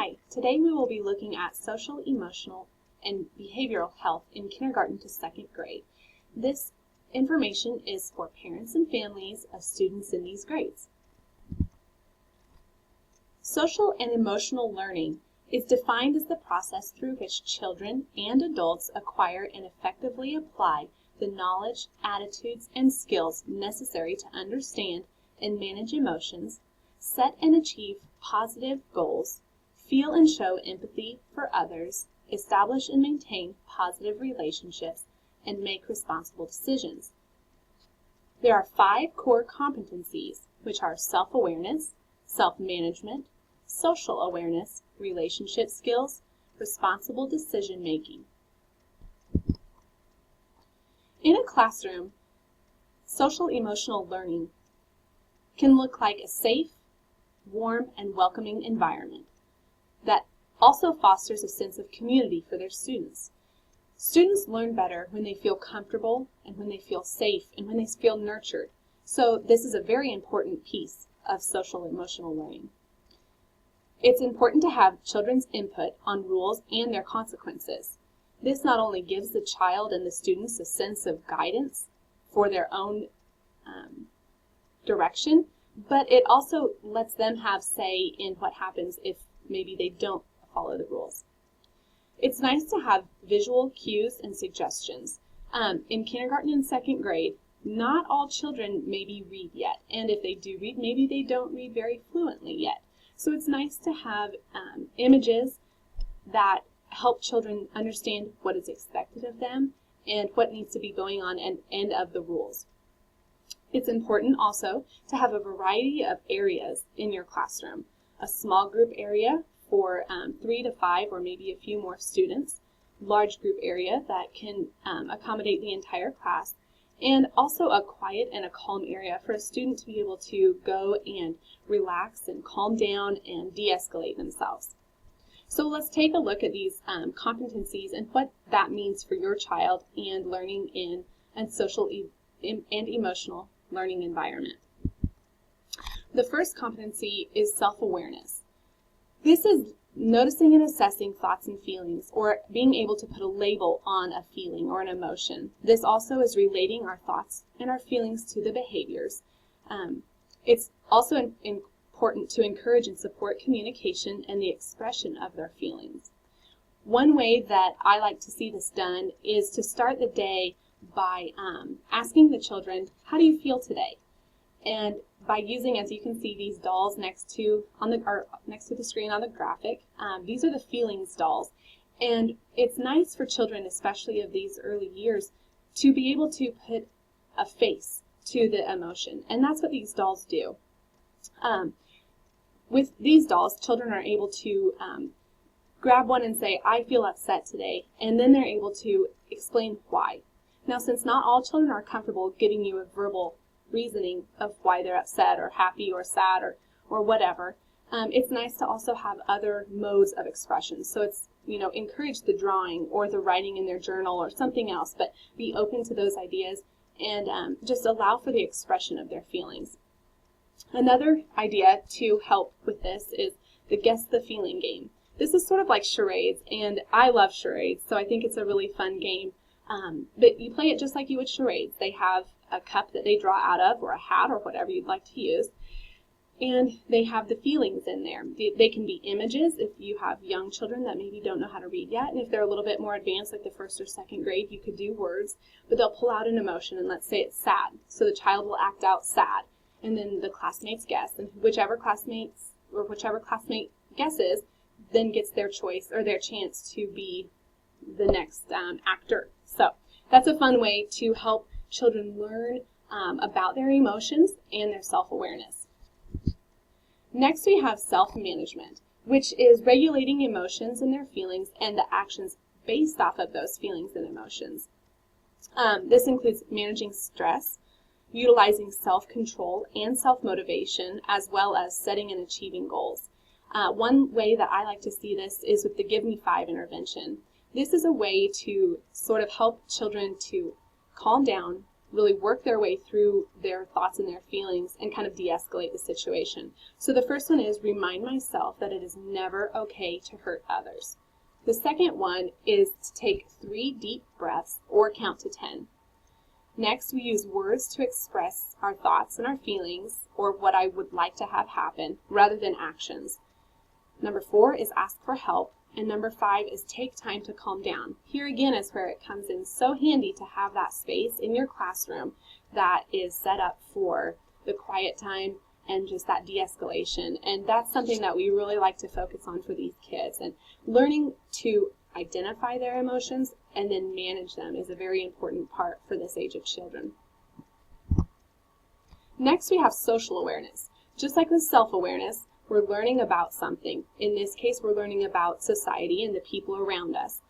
Hi, today we will be looking at social, emotional, and behavioral health in kindergarten to second grade. This information is for parents and families of students in these grades. Social and emotional learning is defined as the process through which children and adults acquire and effectively apply the knowledge, attitudes, and skills necessary to understand and manage emotions, set and achieve positive goals, feel and show empathy for others, establish and maintain positive relationships, and make responsible decisions. There are 5 core competencies, which are self-awareness, self-management, social awareness, relationship skills, responsible decision-making. In a classroom, social-emotional learning can look like a safe, warm, and welcoming environment that also fosters a sense of community for their students. Students learn better when they feel comfortable and when they feel safe and when they feel nurtured. So this is a very important piece of social emotional learning. It's important to have children's input on rules and their consequences. This not only gives the child and the students a sense of guidance for their own direction, but it also lets them have say in what happens if maybe they don't follow the rules. It's nice to have visual cues and suggestions. In kindergarten and second grade, not all children maybe read yet, and if they do read, maybe they don't read very fluently yet. So it's nice to have images that help children understand what is expected of them and what needs to be going on and of the rules. It's important also to have a variety of areas in your classroom. A small group area for 3 to 5 or maybe a few more students, large group area that can accommodate the entire class, and also a quiet and a calm area for a student to be able to go and relax and calm down and de-escalate themselves. So let's take a look at these competencies and what that means for your child and learning in a social and emotional learning environment. The first competency is self-awareness. This is noticing and assessing thoughts and feelings, or being able to put a label on a feeling or an emotion. This also is relating our thoughts and our feelings to the behaviors. It's also important to encourage and support communication and the expression of their feelings. One way that I like to see this done is to start the day by asking the children, how do you feel today? And by using, as you can see, these dolls next to the screen on the graphic, these are the feelings dolls. And it's nice for children, especially of these early years, to be able to put a face to the emotion. And that's what these dolls do. With these dolls, children are able to grab one and say, I feel upset today. And then they're able to explain why. Now, since not all children are comfortable giving you a verbal reasoning of why they're upset or happy or sad or whatever, it's nice to also have other modes of expression. So it's, encourage the drawing or the writing in their journal or something else, but be open to those ideas and just allow for the expression of their feelings. Another idea to help with this is the Guess the Feeling game. This is sort of like charades, and I love charades, so I think it's a really fun game. But you play it just like you would charades. They have a cup that they draw out of, or a hat, or whatever you'd like to use, and they have the feelings in there. They can be images if you have young children that maybe don't know how to read yet, and if they're a little bit more advanced, like the first or second grade, you could do words, but they'll pull out an emotion, and let's say it's sad. So the child will act out sad, and then the classmates guess, and whichever classmate guesses then gets their choice or their chance to be the next actor. So that's a fun way to help children learn about their emotions and their self-awareness. Next, we have self-management, which is regulating emotions and their feelings and the actions based off of those feelings and emotions. This includes managing stress, utilizing self-control and self-motivation, as well as setting and achieving goals. One way that I like to see this is with the Give Me 5 intervention. This is a way to sort of help children to calm down, really work their way through their thoughts and their feelings and kind of de-escalate the situation. So the first one is remind myself that it is never okay to hurt others. The second one is to take 3 deep breaths or count to 10. Next, we use words to express our thoughts and our feelings, or what I would like to have happen, rather than actions. Number 4 is ask for help. And number 5 is take time to calm down. Here again is where it comes in so handy to have that space in your classroom that is set up for the quiet time and just that de-escalation. And that's something that we really like to focus on for these kids. And learning to identify their emotions and then manage them is a very important part for this age of children. Next, we have social awareness. Just like with self-awareness, we're learning about something. In this case, we're learning about society and the people around us.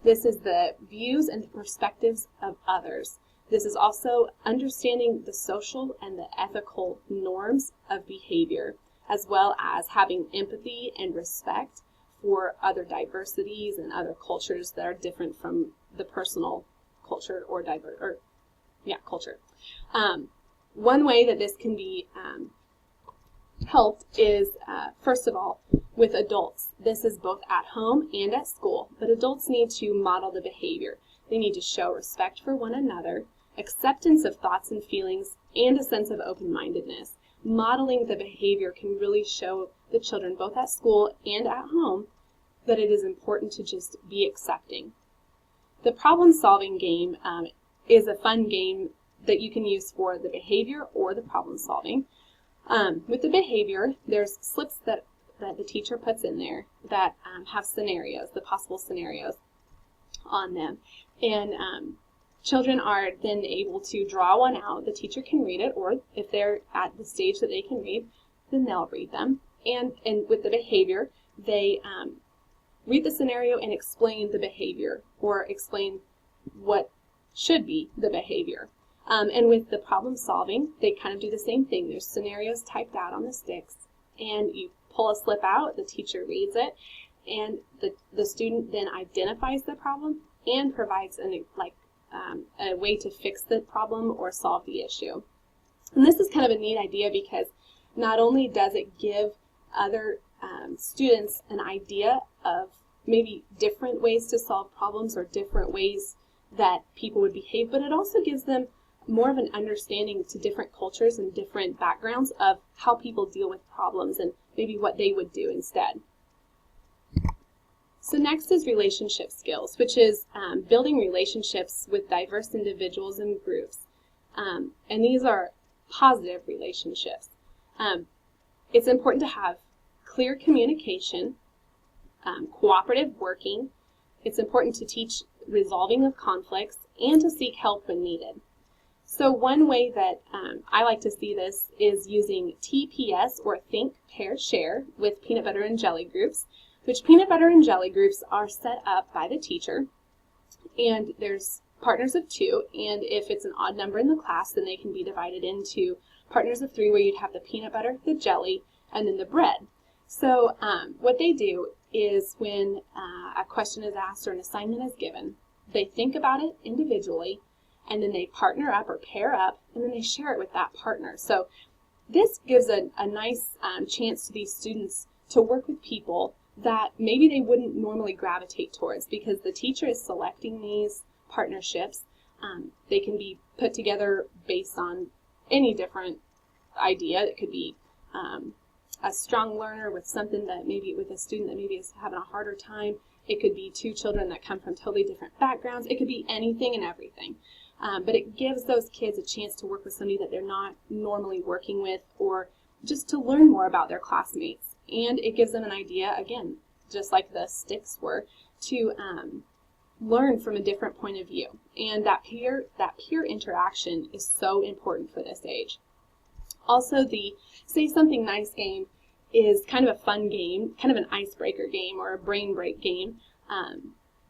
This is the views and the perspectives of others. This is also understanding the social and the ethical norms of behavior, as well as having empathy and respect for other diversities and other cultures that are different from the personal culture or culture. One way that this can be helped is, first of all, with adults. This is both at home and at school, but adults need to model the behavior. They need to show respect for one another, acceptance of thoughts and feelings, and a sense of open-mindedness. Modeling the behavior can really show the children, both at school and at home, that it is important to just be accepting. The problem-solving game is a fun game that you can use for the behavior or the problem-solving. With the behavior, there's slips that the teacher puts in there that have scenarios, the possible scenarios on them. And children are then able to draw one out. The teacher can read it, or if they're at the stage that they can read, then they'll read them. And with the behavior, they read the scenario and explain the behavior, or explain what should be the behavior. And with the problem solving, they kind of do the same thing. There's scenarios typed out on the sticks, and you pull a slip out, the teacher reads it, and the student then identifies the problem and provides a way to fix the problem or solve the issue. And this is kind of a neat idea because not only does it give other students an idea of maybe different ways to solve problems or different ways that people would behave, but it also gives them more of an understanding to different cultures and different backgrounds of how people deal with problems and maybe what they would do instead. So next is relationship skills, which is building relationships with diverse individuals and groups. And these are positive relationships. It's important to have clear communication, cooperative working. It's important to teach resolving of conflicts and to seek help when needed. So one way that I like to see this is using TPS, or Think, Pair, Share, with peanut butter and jelly groups, which peanut butter and jelly groups are set up by the teacher, and there's partners of 2, and if it's an odd number in the class, then they can be divided into partners of 3, where you'd have the peanut butter, the jelly, and then the bread. So what they do is when a question is asked or an assignment is given, they think about it individually, and then they partner up or pair up, and then they share it with that partner. So this gives a nice chance to these students to work with people that maybe they wouldn't normally gravitate towards, because the teacher is selecting these partnerships. They can be put together based on any different idea. It could be a strong learner with something that maybe with a student that maybe is having a harder time. It could be 2 children that come from totally different backgrounds. It could be anything and everything. But it gives those kids a chance to work with somebody that they're not normally working with, or just to learn more about their classmates. And it gives them an idea, again, just like the sticks were, to learn from a different point of view. And that peer interaction is so important for this age. Also, the Say Something Nice game is kind of a fun game, kind of an icebreaker game or a brain break game.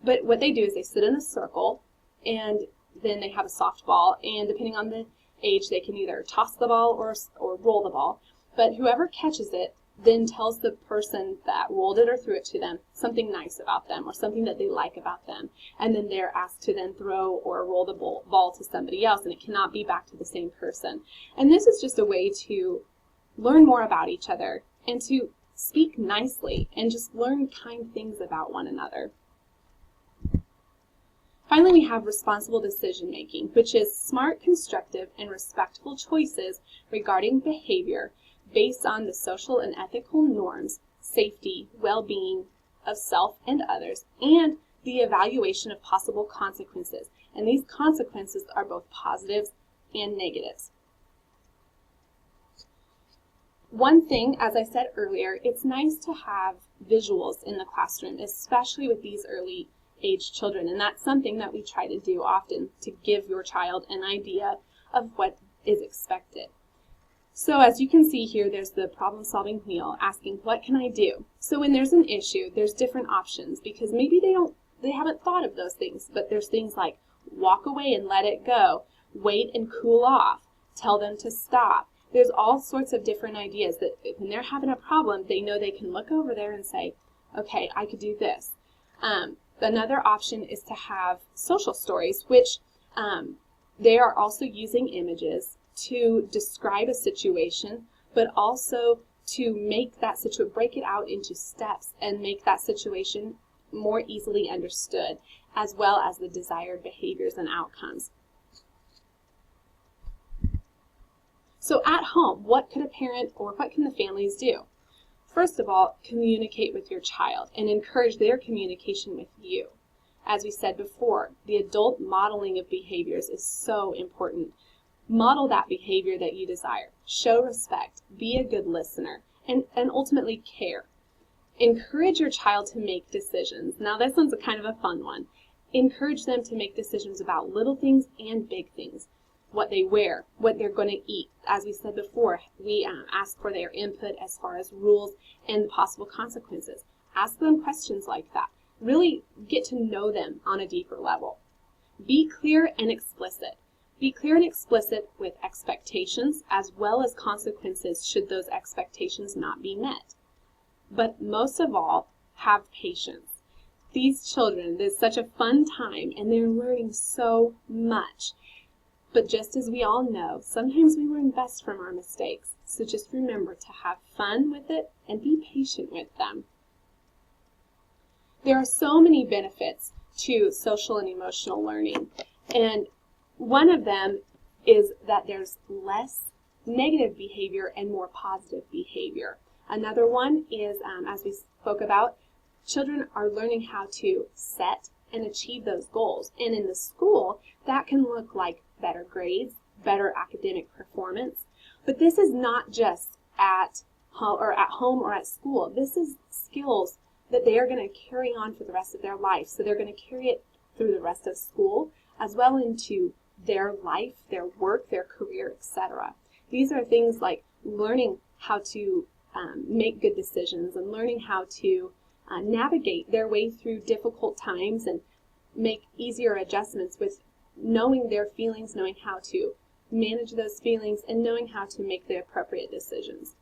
But what they do is they sit in a circle, and then they have a softball, and depending on the age, they can either toss the ball or roll the ball. But whoever catches it, then tells the person that rolled it or threw it to them something nice about them or something that they like about them. And then they're asked to then throw or roll the ball to somebody else, and it cannot be back to the same person. And this is just a way to learn more about each other and to speak nicely and just learn kind things about one another. Finally, we have responsible decision making, which is smart, constructive, and respectful choices regarding behavior based on the social and ethical norms, safety, well-being of self and others, and the evaluation of possible consequences. And these consequences are both positives and negatives. One thing, as I said earlier, it's nice to have visuals in the classroom, especially with these early age children, and that's something that we try to do often to give your child an idea of what is expected. So as you can see here, there's the problem-solving wheel asking, what can I do? So when there's an issue, there's different options, because maybe they haven't thought of those things, but there's things like walk away and let it go, wait and cool off, tell them to stop. There's all sorts of different ideas that when they're having a problem, they know they can look over there and say, okay, I could do this. Another option is to have social stories, which they are also using images to describe a situation, but also to make that break it out into steps and make that situation more easily understood, as well as the desired behaviors and outcomes. So at home, what could a parent or what can the families do? First of all, communicate with your child and encourage their communication with you. As we said before, the adult modeling of behaviors is so important. Model that behavior that you desire. Show respect, be a good listener, and ultimately care. Encourage your child to make decisions. Now this one's kind of a fun one. Encourage them to make decisions about little things and big things. What they wear, what they're going to eat. As we said before, we ask for their input as far as rules and possible consequences. Ask them questions like that. Really get to know them on a deeper level. Be clear and explicit. Be clear and explicit with expectations as well as consequences should those expectations not be met. But most of all, have patience. These children, this is such a fun time and they're learning so much. But just as we all know, sometimes we learn best from our mistakes. So just remember to have fun with it and be patient with them. There are so many benefits to social and emotional learning. And one of them is that there's less negative behavior and more positive behavior. Another one is, as we spoke about, children are learning how to set and achieve those goals. And in the school, that can look like better grades, better academic performance. But this is not just at home or at school. This is skills that they are going to carry on for the rest of their life. So they're going to carry it through the rest of school as well into their life, their work, their career, etc. These are things like learning how to make good decisions and learning how to navigate their way through difficult times and make easier adjustments with knowing their feelings, knowing how to manage those feelings, and knowing how to make the appropriate decisions.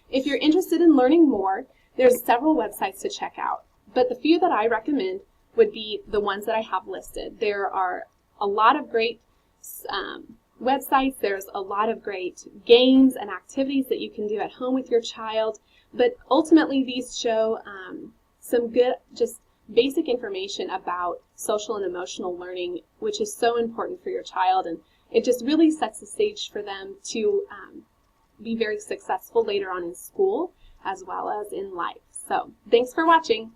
If you're interested in learning more, there's several websites to check out, but the few that I recommend would be the ones that I have listed. There are a lot of great websites, there's a lot of great games and activities that you can do at home with your child, but ultimately these show some good, just basic information about social and emotional learning, which is so important for your child, and it just really sets the stage for them to be very successful later on in school as well as in life. So, thanks for watching.